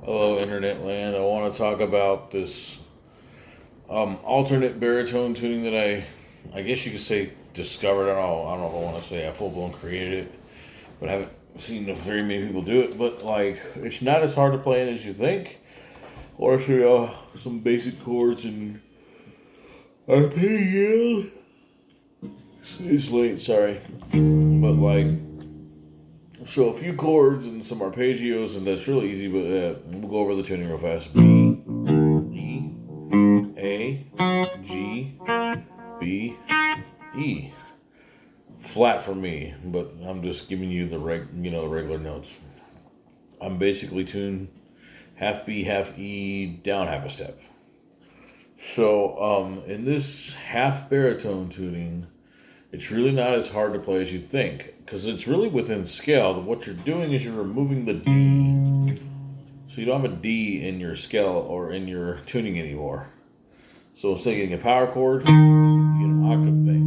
Hello, Internet Land. I want to talk about this alternate baritone tuning that I guess you could say discovered. I don't know if I want to say I full blown created it, but I haven't seen very many people do it. But like, it's not as hard to play as you think, or through some basic chords and arpeggio. It's late, sorry, but like. So a few chords and some arpeggios, and that's really easy. But we'll go over the tuning real fast. B, E, A, G, B, E. Flat for me, but I'm just giving you the regular notes. I'm basically tuned half B, half E, down half a step. So in this half baritone tuning, it's really not as hard to play as you think, because it's really within scale. What you're doing is you're removing the D. So you don't have a D in your scale or in your tuning anymore. So instead of getting a power chord, you get an octave thing.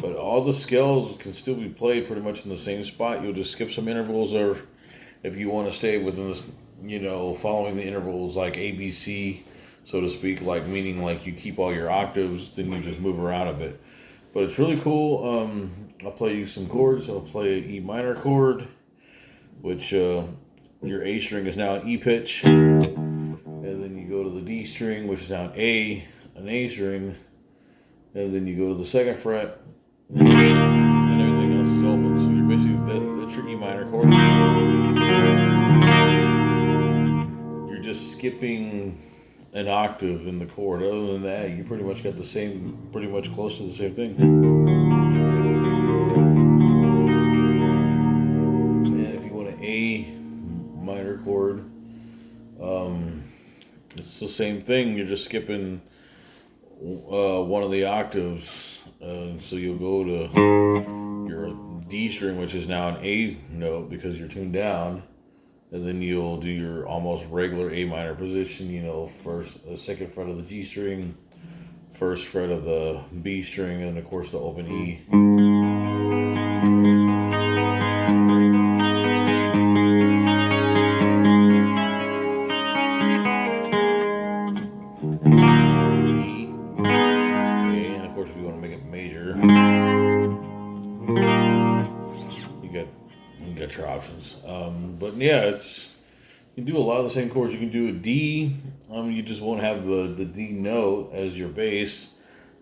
But all the scales can still be played pretty much in the same spot. You'll just skip some intervals, or if you want to stay within this, following the intervals like A, B, C, so to speak, like meaning like you keep all your octaves, then you just move around a bit. But it's really cool. I'll play you some chords. I'll play an E minor chord, which your A string is now an E pitch, and then you go to the D string, which is now an A string, and then you go to the second fret, and everything else is open. So you're basically that's your E minor chord. You're just skipping an octave in the chord. Other than that, you pretty much got the same, pretty much close to the same thing. And if you want an A minor chord, it's the same thing. You're just skipping one of the octaves. So you'll go to your D string, which is now an A note because you're tuned down. And then you'll do your almost regular A minor position, second fret of the G string, first fret of the B string, and of course the open E. E, A, and of course if you want to make it major, you got your options. But yeah, you can do a lot of the same chords. You can do a D. You just won't have the D note as your bass.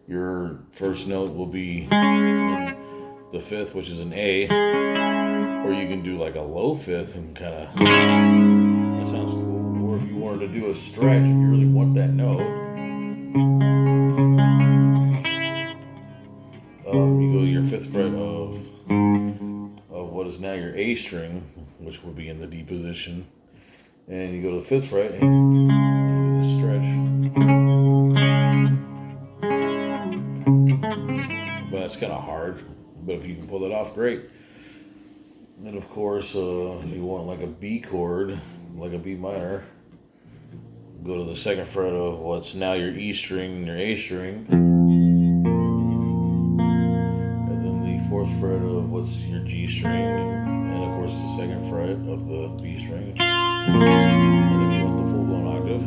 Your first note will be the fifth, which is an A. Or you can do like a low fifth and that sounds cool. Or if you wanted to do a stretch, if you really want that note, you go to your fifth fret of what is now your A string, which would be in the D position, and you go to the fifth fret and you do the stretch. But it's kind of hard, but if you can pull it off, great. And of course, if you want like a B chord, like a B minor, go to the second fret of what's now your E string and your A string, and then the fourth fret of what's your G string, and of course the second fret of the B string. And if you want the full-blown octave,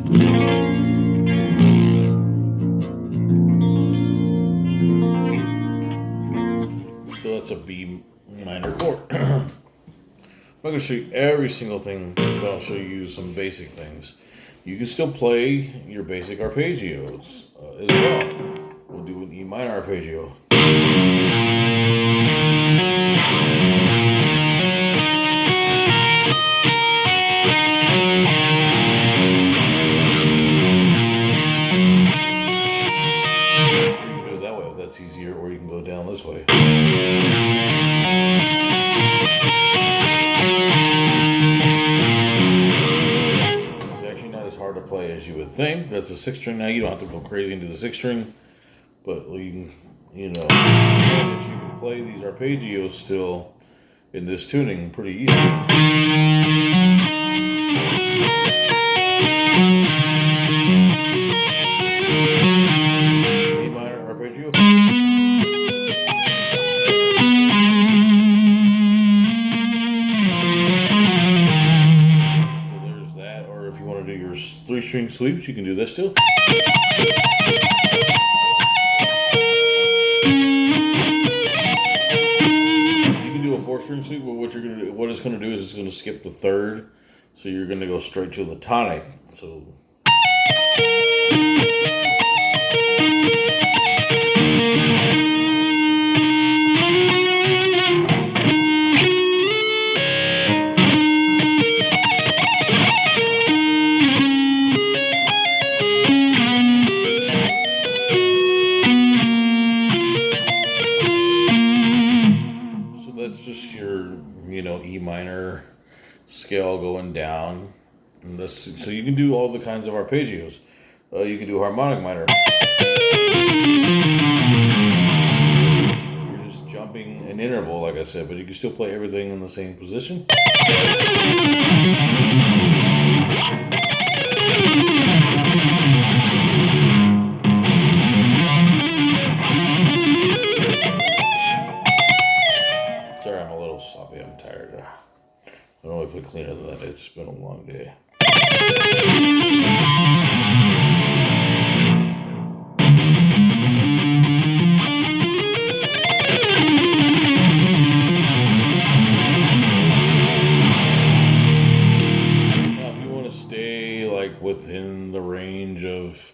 that's a B minor chord. I'm not going to show you every single thing, but I'll show you some basic things. You can still play your basic arpeggios as well. We'll do an E minor arpeggio. That's easier, or you can go down this way. It's actually not as hard to play as you would think. That's a 6-string. Now you don't have to go crazy into the 6-string, but you can, you can play these arpeggios still in this tuning pretty easily. If you want to do your 3-string sweeps, you can do this still. You can do a 4-string sweep, but what it's going to do is it's going to skip the 3rd, so you're going to go straight to the tonic. So. That's just your, E minor scale going down. And so you can do all the kinds of arpeggios. You can do harmonic minor. You're just jumping an interval, like I said, but you can still play everything in the same position. Sorry, I'm a little sloppy. I'm tired. I don't really play cleaner than that. It's been a long day. Now, if you want to stay within the range of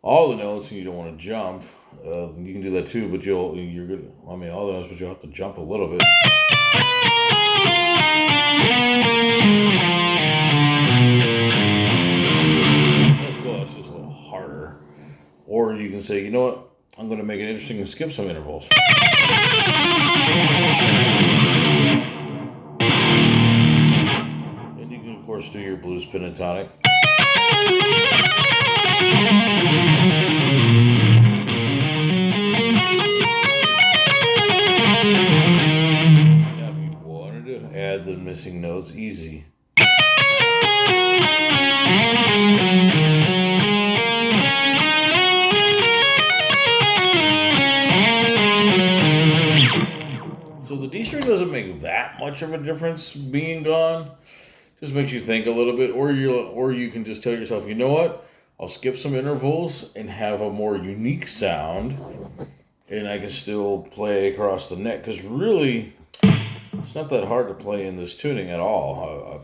all the notes and you don't want to jump, you can do that too. But you're good. I mean, all the notes, but you'll have to jump a little bit. That's cool. That's just a little harder. Or you can say, you know what? I'm going to make it interesting and skip some intervals. And you can, of course, do your blues pentatonic. Now, if you wanted to add the missing notes, easy. So the D string doesn't make that much of a difference being gone. Just makes you think a little bit, or you can just tell yourself, you know what? I'll skip some intervals and have a more unique sound, and I can still play across the neck. Because really, it's not that hard to play in this tuning at all.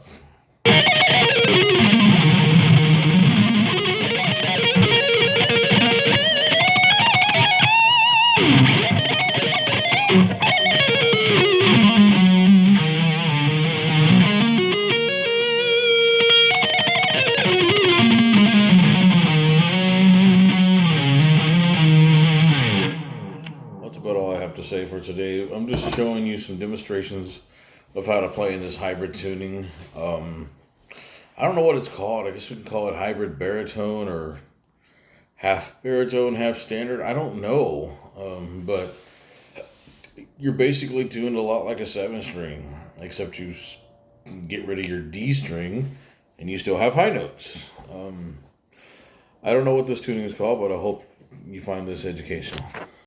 That's about all I have to say for today. I'm just showing you some demonstrations of how to play in this hybrid tuning. I don't know what it's called. I guess we can call it hybrid baritone or half baritone, half standard. I don't know. But you're basically tuned a lot like a 7-string, except you get rid of your D string and you still have high notes. I don't know what this tuning is called, but I hope you find this educational.